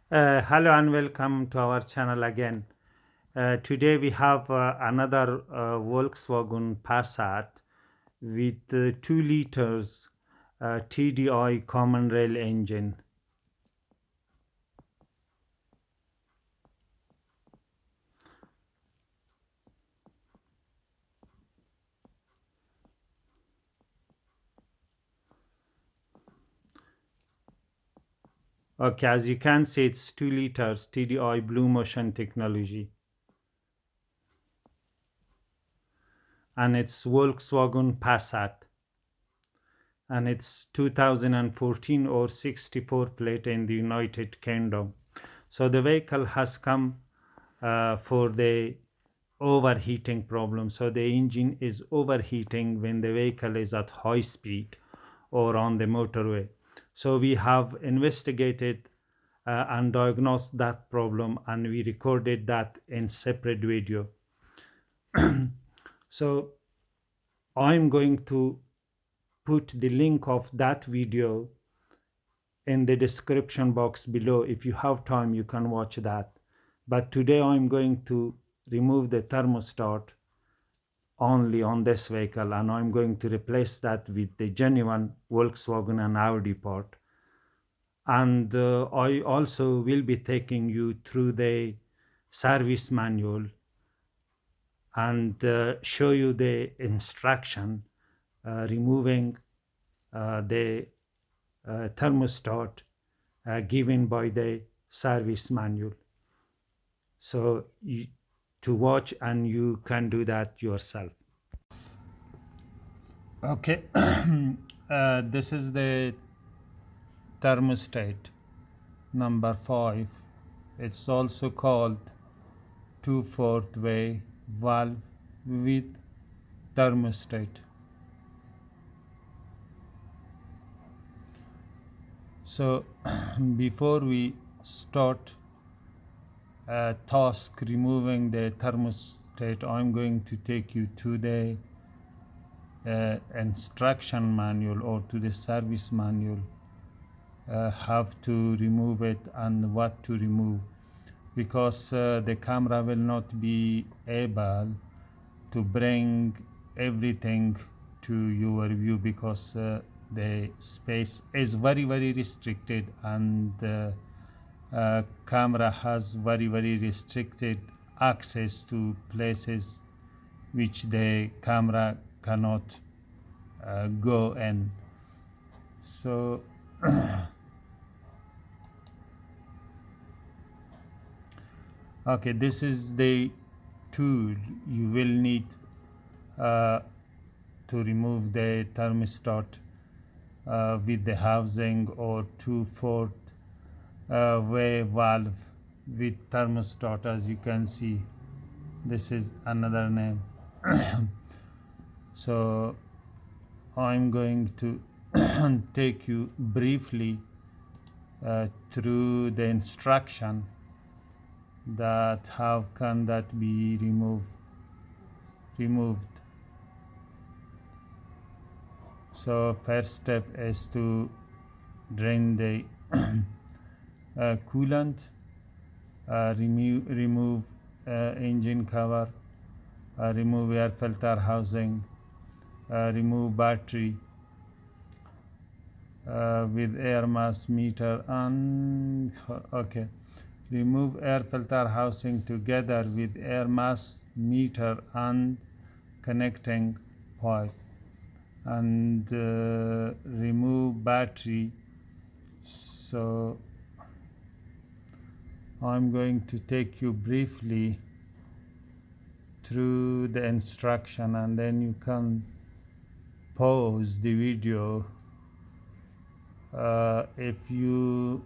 Hello and welcome to our channel again. Today we have another Volkswagen Passat with 2 liters TDI common rail engine. Okay, as you can see, it's 2 liters TDI Blue Motion technology, and it's Volkswagen Passat, and it's 2014 or 64 plate in the United Kingdom. So the vehicle has come for the overheating problem. So the engine is overheating when the vehicle is at high speed or on the motorway. So we have investigated and diagnosed that problem, and we recorded that in separate video. So I'm going to put the link of that video in the description box below. If you have time, you can watch that. But today I'm going to remove the thermostat only on this vehicle, and I'm going to replace that with the genuine Volkswagen and Audi part. And I also will be taking you through the service manual and show you the instruction removing the thermostat given by the service manual. So to watch, and you can do that yourself. Okay, this is the thermostat number 5. It's also called 2/4 way valve with thermostat. So before we start task removing the thermostat, I'm going to take you to the instruction manual or to the service manual, how to remove it and what to remove, because the camera will not be able to bring everything to your view, because the space is very restricted, and camera has very restricted access to places which the camera cannot go in. So okay, this is the tool you will need uh, to remove the thermostat with the housing, or 2/4 way valve with thermostat. As you can see, this is another name. So I'm going to take you briefly through the instruction that how can that be removed. So first step is to drain the coolant, remove engine cover, remove air filter housing, remove battery with air mass meter, and okay, remove air filter housing together with air mass meter and connecting pipe, and remove battery. So I'm going to take you briefly through the instruction, and then you can pause the video if you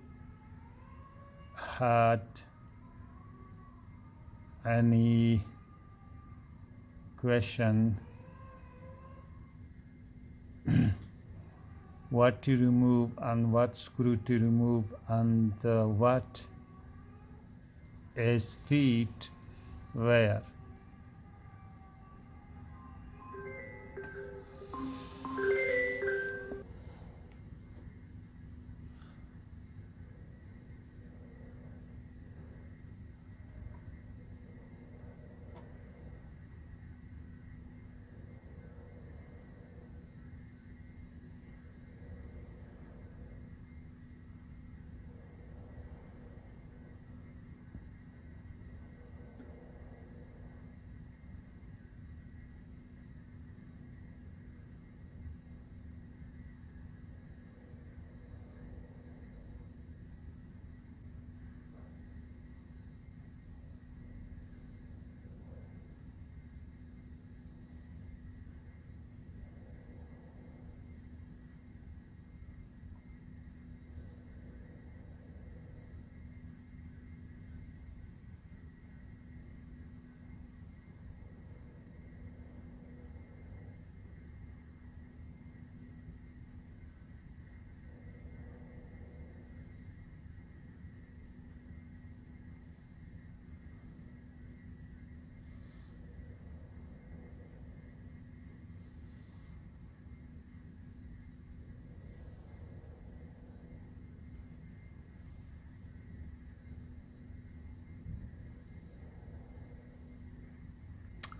had any question what to remove and what screw to remove, and what is fit where.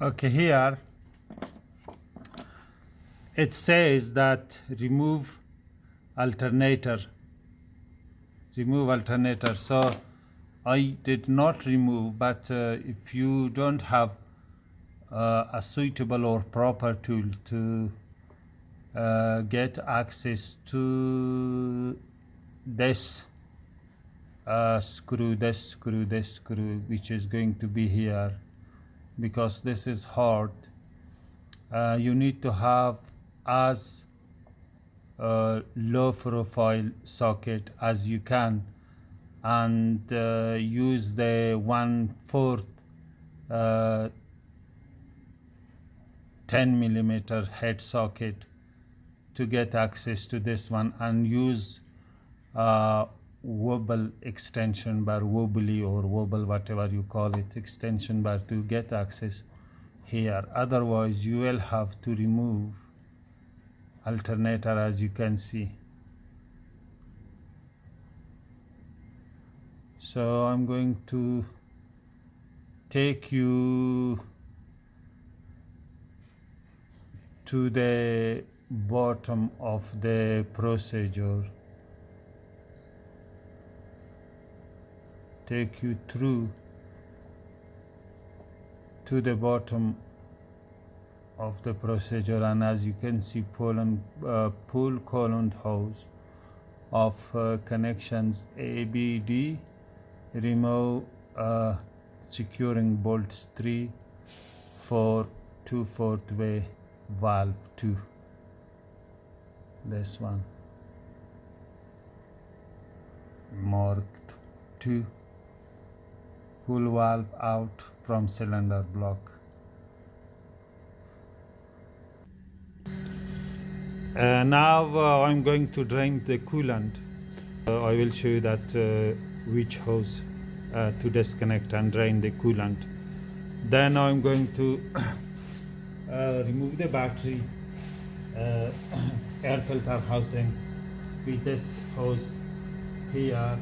Okay, here it says that remove alternator. So I did not remove, but if you don't have a suitable or proper tool to get access to this screw, which is going to be here, because this is hard, you need to have as low profile socket as you can, and use the 1/4 10 millimeter head socket to get access to this one, and use wobble extension bar, wobbly or wobble, whatever you call it, extension bar to get access here. Otherwise you will have to remove alternator, as you can see. So I'm going to take you to the bottom of the procedure, take you through to the bottom of the procedure, and as you can see, pull column hose of connections A, B, D, remove securing bolts 3, 4, 2/4 way valve 2, this one marked 2, pull valve out from cylinder block. Now I'm going to drain the coolant. I will show you that which hose to disconnect and drain the coolant. Then I'm going to remove the battery air filter housing with this hose here,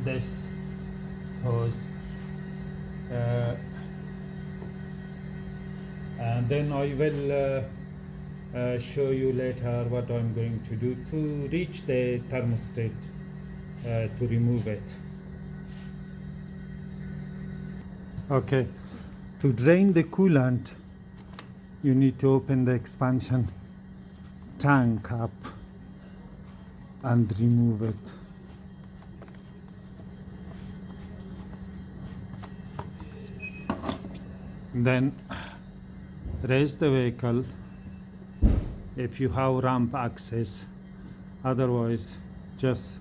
this hose, and then I will show you later what I'm going to do to reach the thermostat to remove it. Okay, to drain the coolant, you need to open the expansion tank up and remove it. Then raise the vehicle if you have ramp access, otherwise just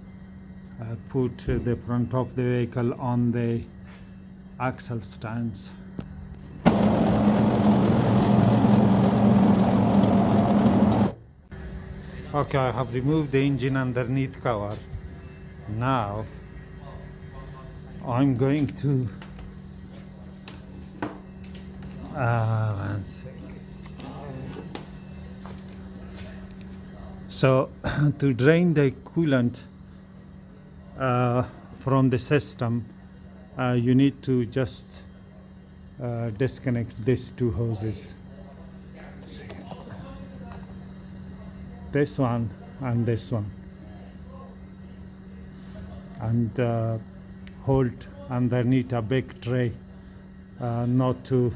put the front of the vehicle on the axle stands. Okay, I have removed the engine underneath cover. Now I'm going to one second. So to drain the coolant from the system, you need to just disconnect these two hoses, this one and this one, and hold underneath a big tray, not to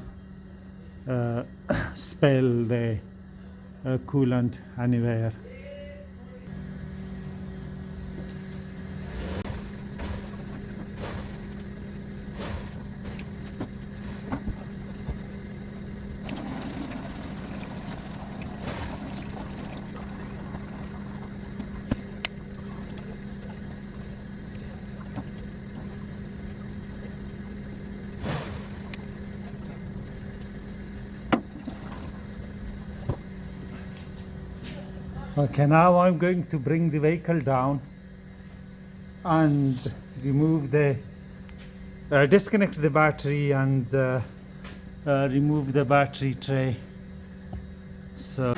spill the coolant anywhere. Okay, now I'm going to bring the vehicle down and remove the disconnect the battery and remove the battery tray. So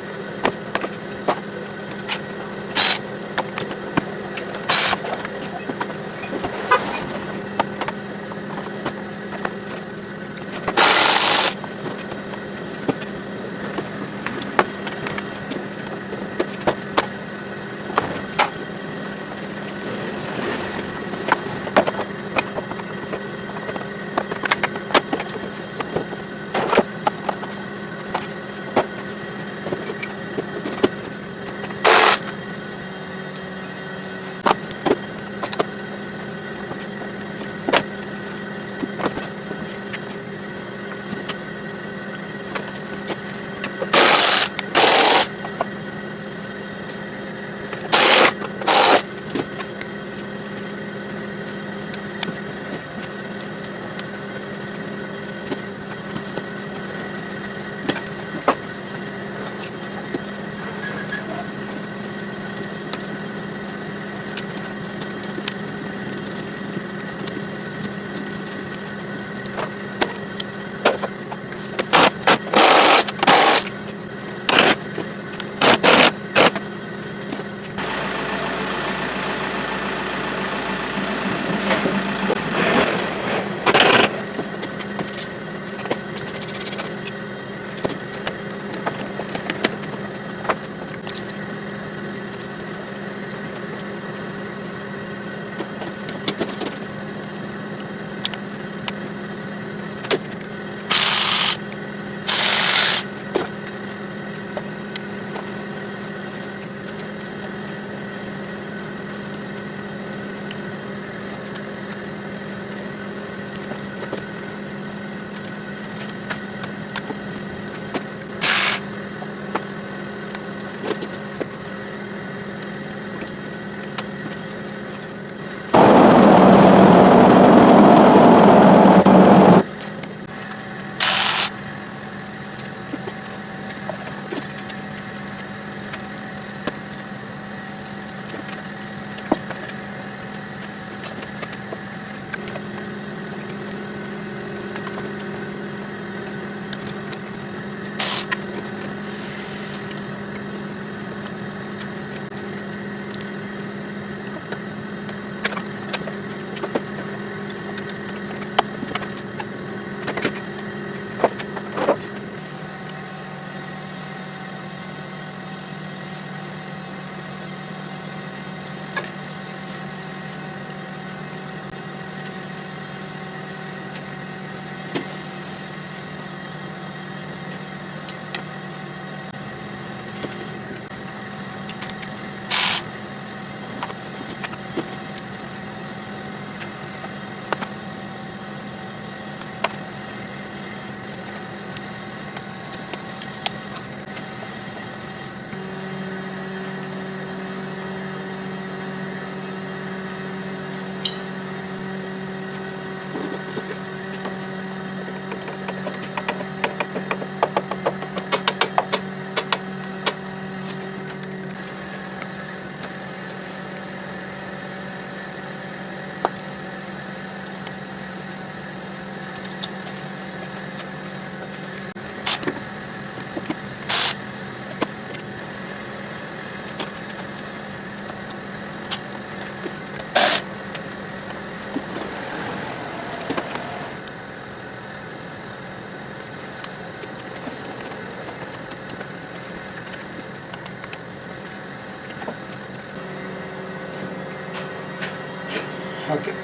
Okay.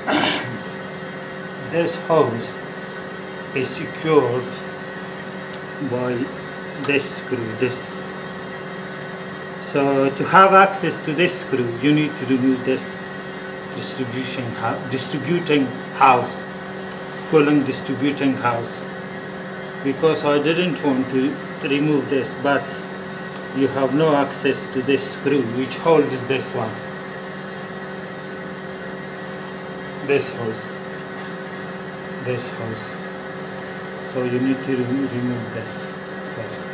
This hose is secured by this screw. So to have access to this screw, you need to remove this distributing house, cooling distributing house, because I didn't want to remove this, but you have no access to this screw which holds this one, this hose, so you need to remove this first,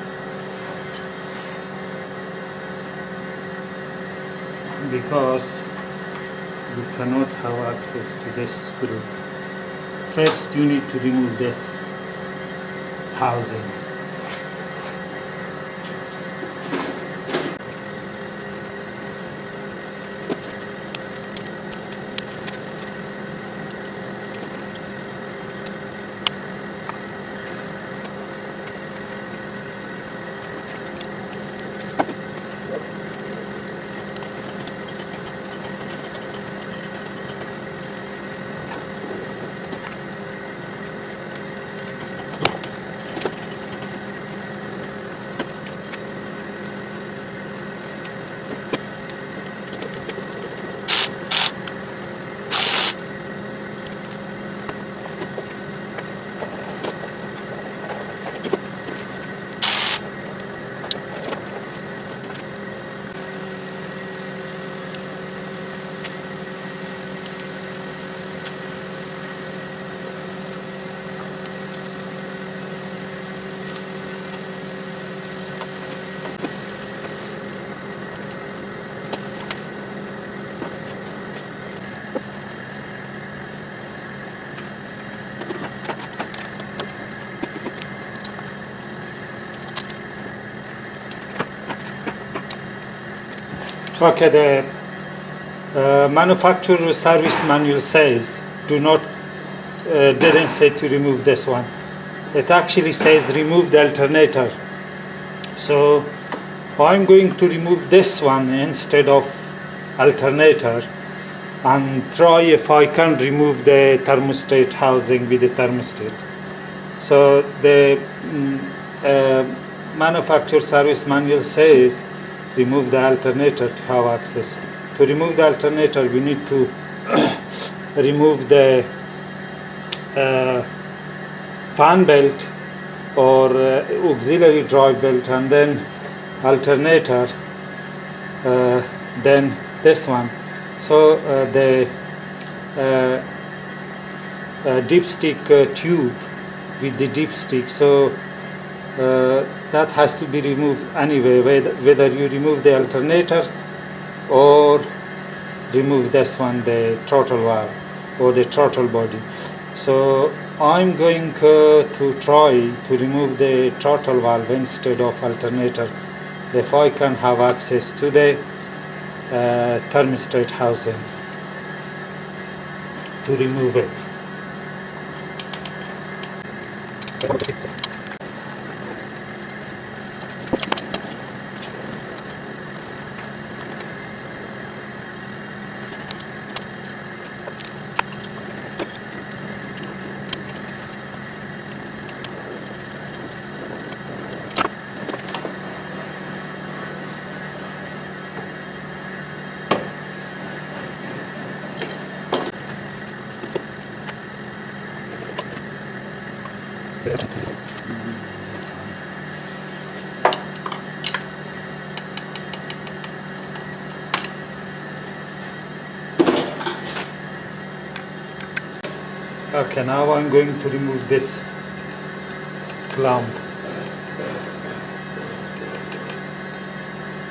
because you cannot have access to this screw. First you need to remove this housing. Okay, the manufacturer service manual says didn't say to remove this one. It actually says remove the alternator. So I'm going to remove this one instead of alternator and try if I can remove the thermostat housing with the thermostat. So the manufacturer service manual says remove the alternator to have access. To remove the alternator, we need to remove the fan belt or auxiliary drive belt, and then alternator, then this one. So the dipstick tube with the dipstick, so that has to be removed anyway, whether you remove the alternator or remove this one, the throttle valve or the throttle body. So I'm going to try to remove the throttle valve instead of alternator if I can have access to the thermostat housing to remove it. Okay, now I'm going to remove this clamp.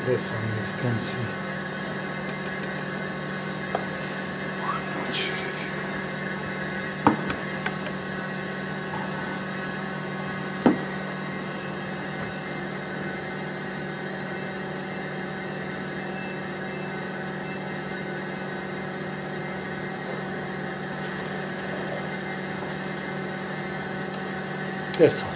This one, if you can see. I'm not sure if you... This one.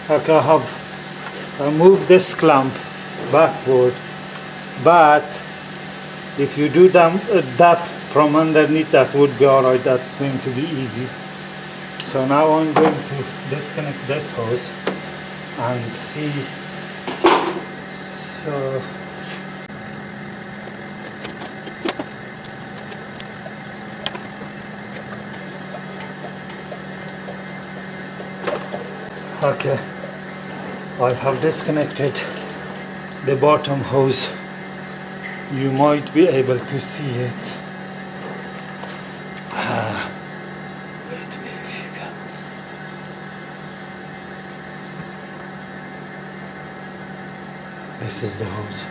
Okay, I have moved this clamp backward, but if you do that from underneath, that would be alright. That's going to be easy. So now I'm going to disconnect this hose and see. So okay, I have disconnected the bottom hose. You might be able to see it. Wait me if you can. This is the hose.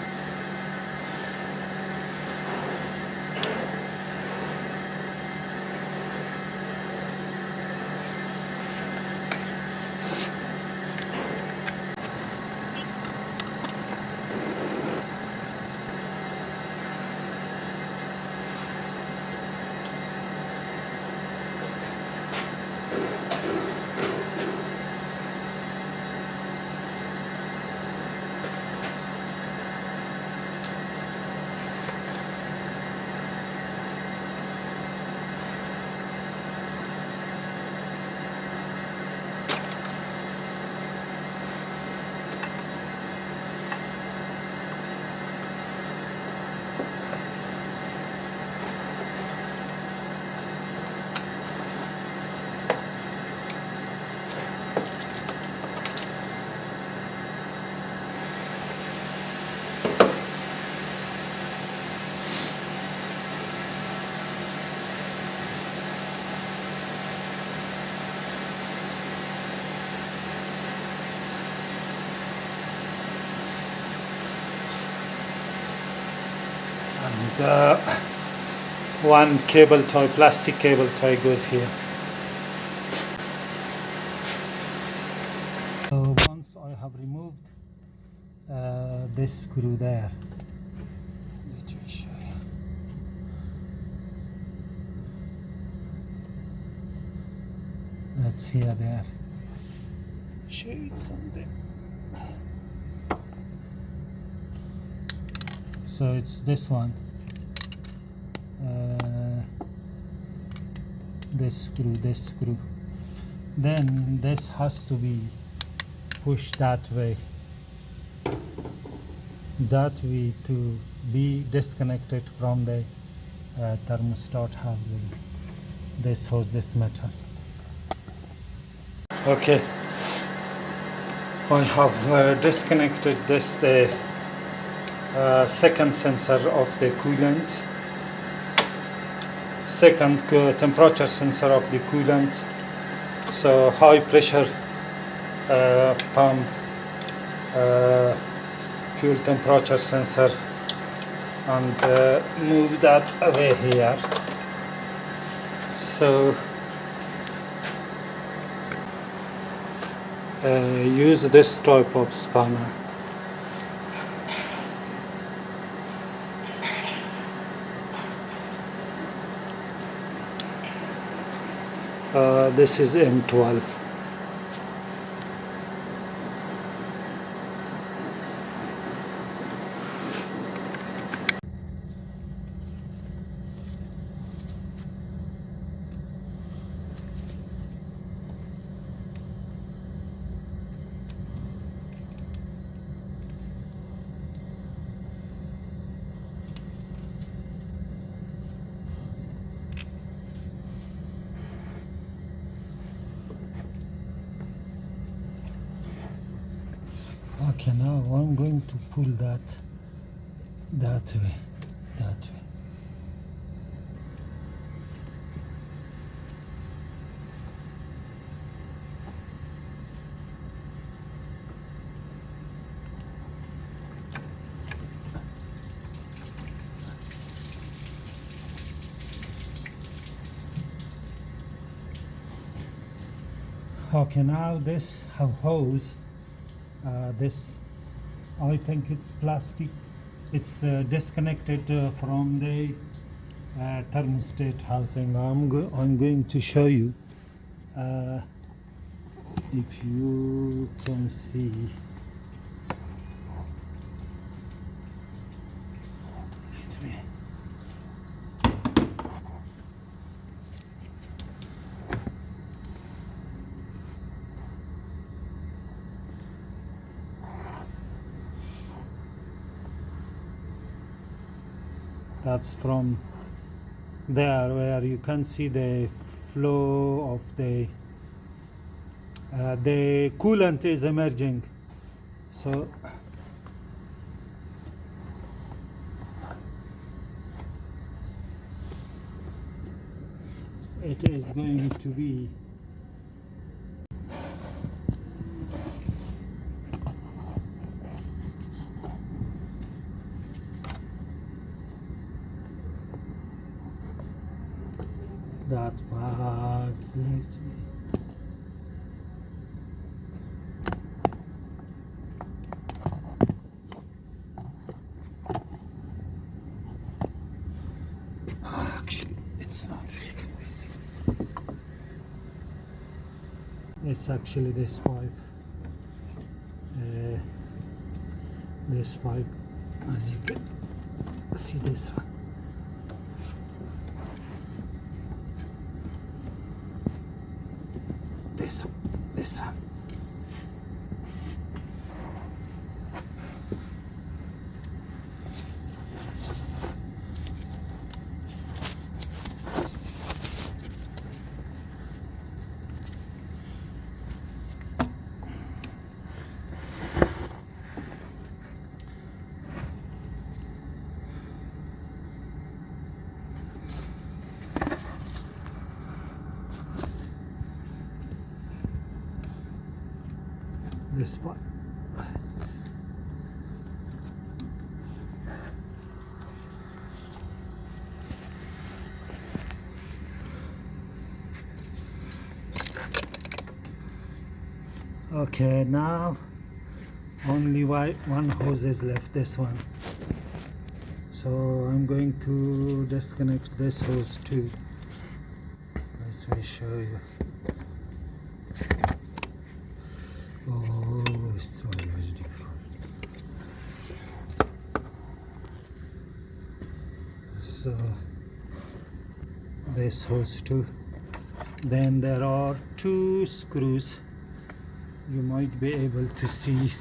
And one cable tie, plastic cable tie goes here. So once I have removed this screw there, let me show you. That's here, there. Show you something. So it's this one. This screw. Then this has to be pushed that way to be disconnected from the thermostat housing. This hose, this metal. Okay, I have disconnected this, the second sensor of the coolant, second temperature sensor of the coolant. So high pressure pump, fuel temperature sensor, and move that away here. So use this type of spanner. This is M12. Okay, now I'm going to pull that way. Okay, now this hose, this, I think it's plastic. It's disconnected from the thermostat housing. I'm going to show you. if you can see, let me, that's from there where you can see the flow of the coolant is emerging. So it is going to be that part. Let me, actually it's not really can be seen. It's actually this pipe, as you can see, this one. This one. This one. Okay, now only one hose is left, this one. So I'm going to disconnect this hose too. Let me show you. Oh, it's so very difficult. So this hose too. Then there are two screws. You might be able to see.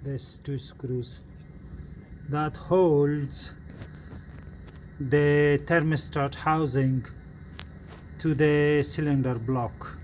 There's two screws that holds the thermostat housing to the cylinder block.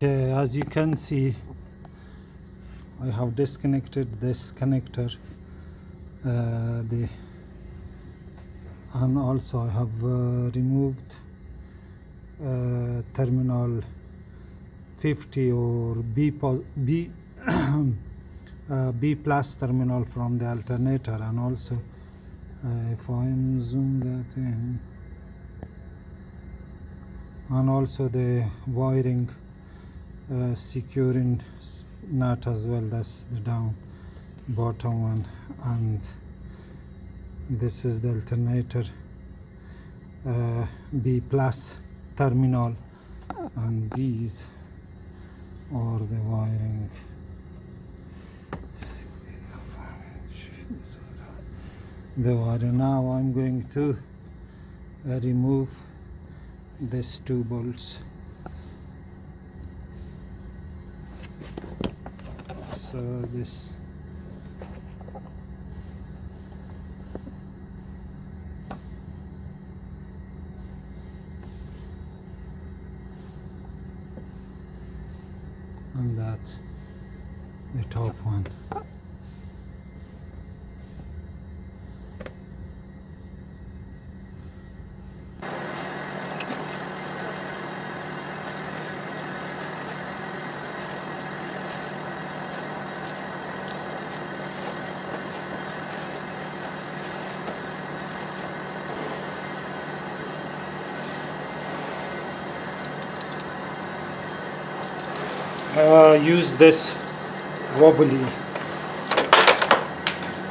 Okay, as you can see, I have disconnected this connector, and also I have removed terminal 50 or B plus terminal from the alternator, and also if I zoom that in, and also the wiring securing nut as well. That's the bottom one, and this is the alternator B plus terminal, and these are the wiring. Now I'm going to remove these two bolts. So this and that the top one. use this wobbly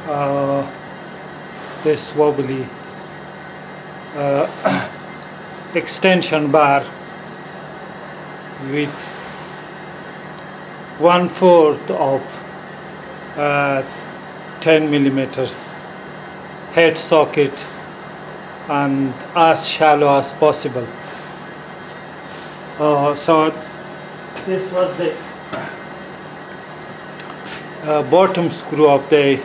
uh, uh, extension bar with 1/4 of 10 millimeter head socket and as shallow as possible. So this was the bottom screw of the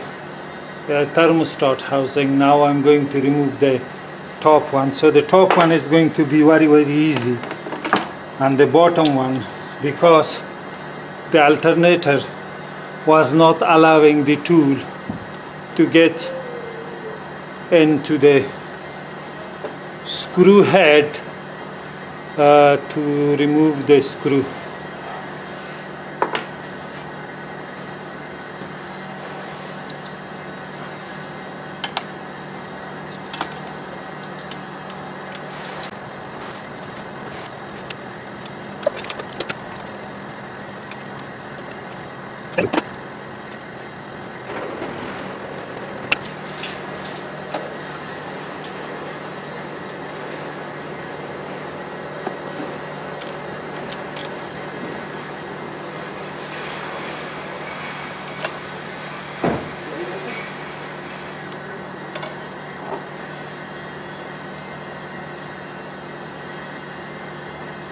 thermostat housing. Now I'm going to remove the top one. So the top one is going to be very easy, and the bottom one, because the alternator was not allowing the tool to get into the screw head to remove the screw.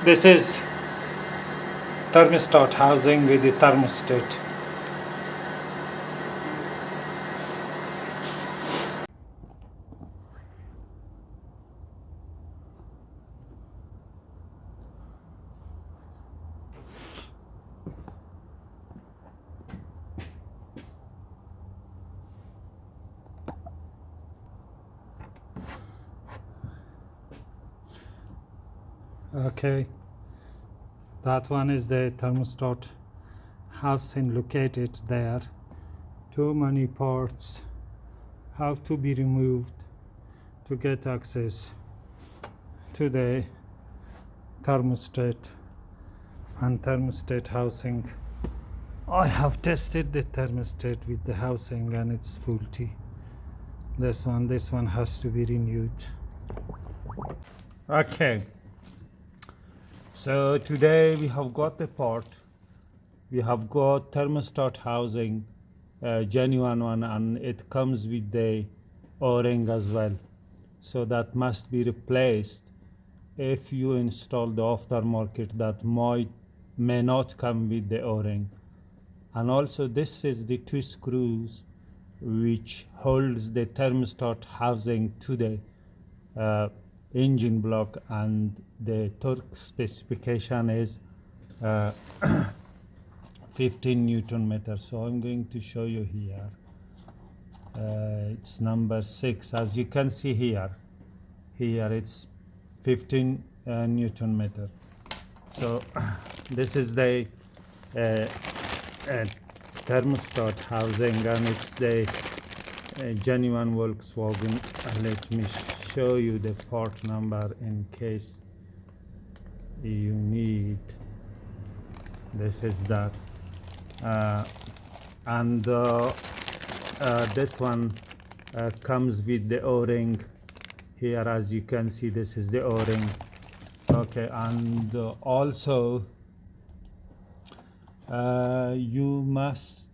This is thermostat housing with the thermostat. Okay, that one is the thermostat housing located there. Too many parts have to be removed to get access to the thermostat and thermostat housing. I have tested the thermostat with the housing and it's faulty. This one has to be renewed. Okay, so today we have got the part. We have got thermostat housing, genuine one, and it comes with the O-ring as well. So that must be replaced. If you install the aftermarket, that may not come with the O-ring. And also this is the 2 screws which holds the thermostat housing to the engine block, and the torque specification is 15 Newton meter. So I'm going to show you here. It's number 6. As you can see here it's 15 Newton meter. So this is the thermostat housing, and it's the genuine Volkswagen. Let me show you the part number in case you need. This is that, and this one comes with the O-ring here. As you can see, this is the O-ring. Okay, and also you must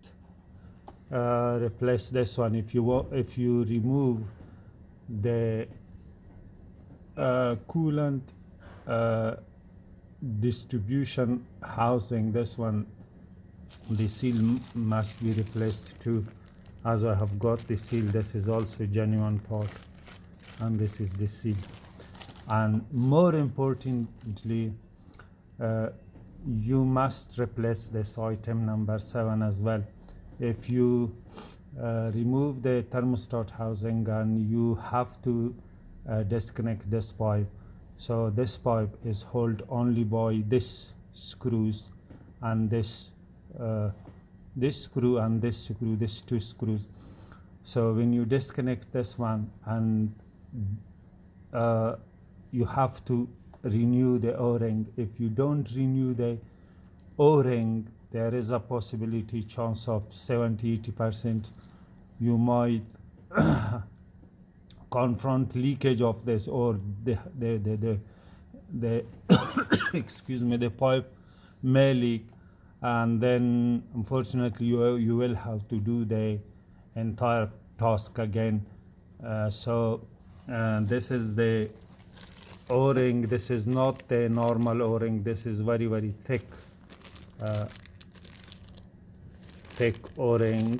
replace this one if you remove the coolant distribution housing. This one, the seal must be replaced too, as I have got the seal. This is also genuine part, and this is the seal. And more importantly, you must replace this item number 7 as well. If you remove the thermostat housing, and you have to disconnect this pipe. So this pipe is held only by this screws and this screw and this screw, these 2 screws. So when you disconnect this one, and you have to renew the O-ring. If you don't renew the o-ring, there is a possibility chance of 70-80% you might confront leakage of this, or the excuse me, the pipe may leak, and then unfortunately you will have to do the entire task again. This is the o-ring. This is not the normal o-ring. This is very, very thick o-ring,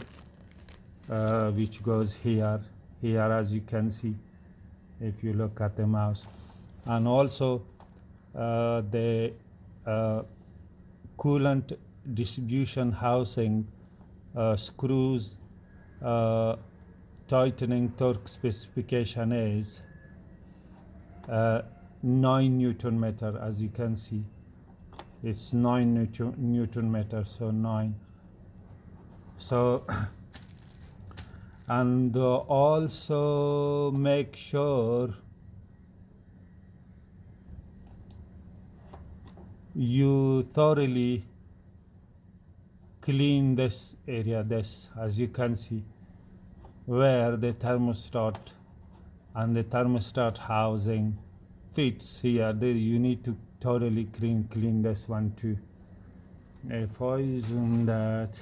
which goes here, as you can see if you look at the mouse. And also the coolant distribution housing screws tightening torque specification is 9 Newton meter. As you can see, it's 9 Newton meter, so 9. So and also make sure you thoroughly clean this area, this, as you can see, where the thermostat and the thermostat housing fits here. You need to thoroughly clean this one too. If I zoom that,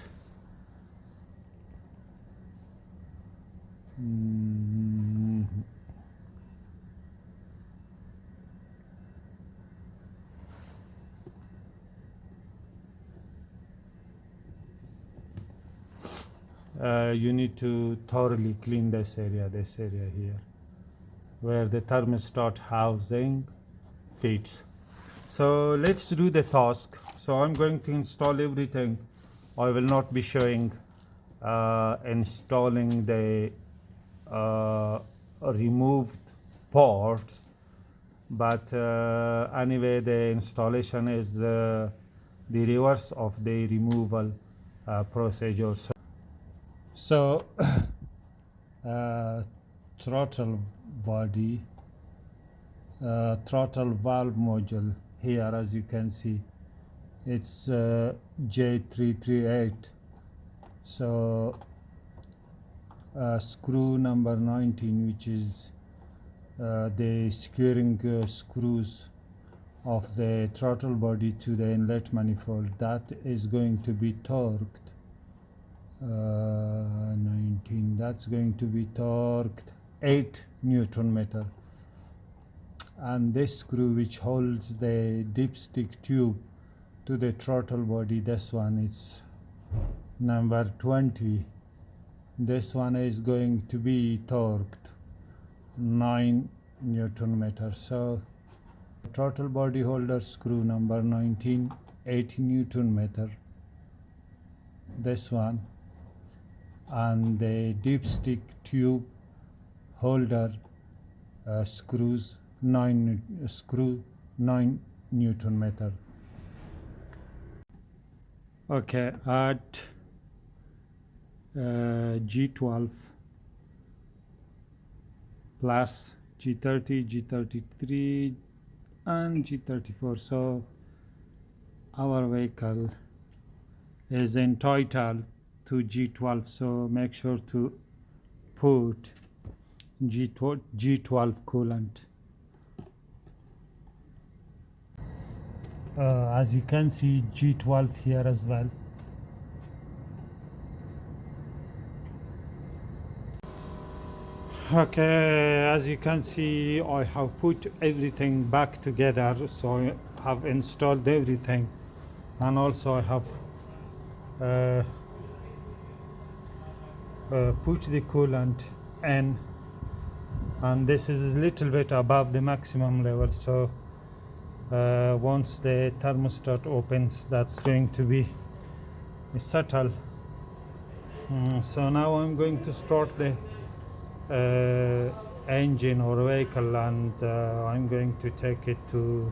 you need to thoroughly clean this area here, where the thermostat housing fits. So let's do the task. So I'm going to install everything. I will not be showing installing the removed parts, but anyway, the installation is the reverse of the removal procedure. So throttle body, throttle valve module here, as you can see, it's J338. So screw number 19, which is the securing screws of the throttle body to the inlet manifold, that is going to be torqued 19, that's going to be torqued 8 Newton meter. And this screw which holds the dipstick tube to the throttle body, this one is number 20. This one is going to be torqued 9 Newton meter. So throttle body holder screw number 19, 8 Newton meter, this one, and the dipstick tube holder screws 9 Newton meter. Okay, at G12 plus G30, G33 and G34. So our vehicle is entitled to G12, so make sure to put G12 coolant. As you can see, G12 here as well. Okay, as you can see, I have put everything back together, so I have installed everything, and also I have put the coolant in, and this is a little bit above the maximum level, so once the thermostat opens, that's going to be settled. So now I'm going to start the engine or vehicle, and I'm going to take it to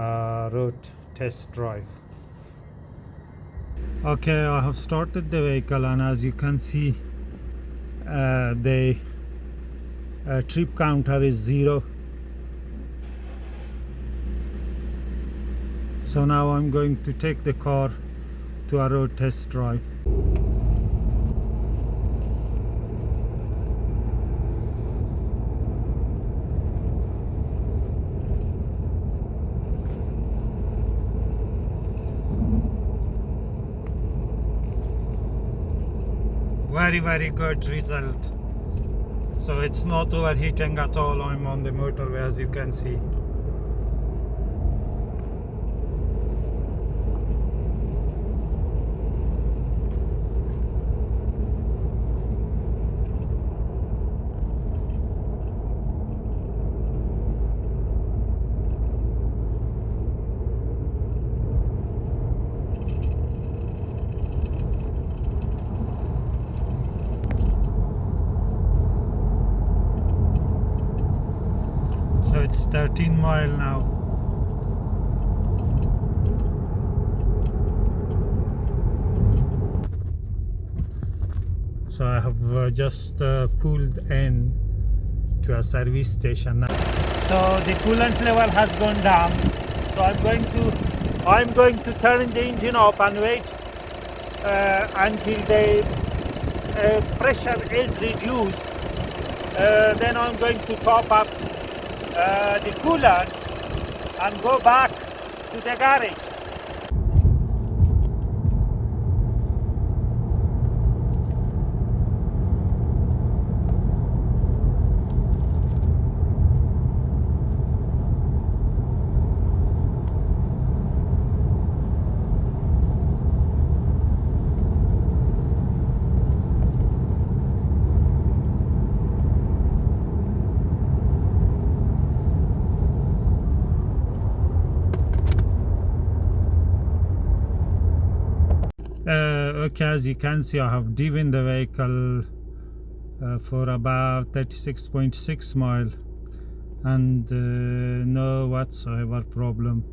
road test drive. Okay, I have started the vehicle, and as you can see, the trip counter is 0. So now I'm going to take the car to a road test drive. Very good result. So it's not overheating at all. I'm on the motorway, as you can see. So it's 13 miles now. So I have just pulled in to a service station now. So the coolant level has gone down. So I'm going to turn the engine off and wait until the pressure is reduced. Then I'm going to top up the coolant and go back to the garage. Okay, as you can see, I have driven the vehicle for about 36.6 miles and no whatsoever problem.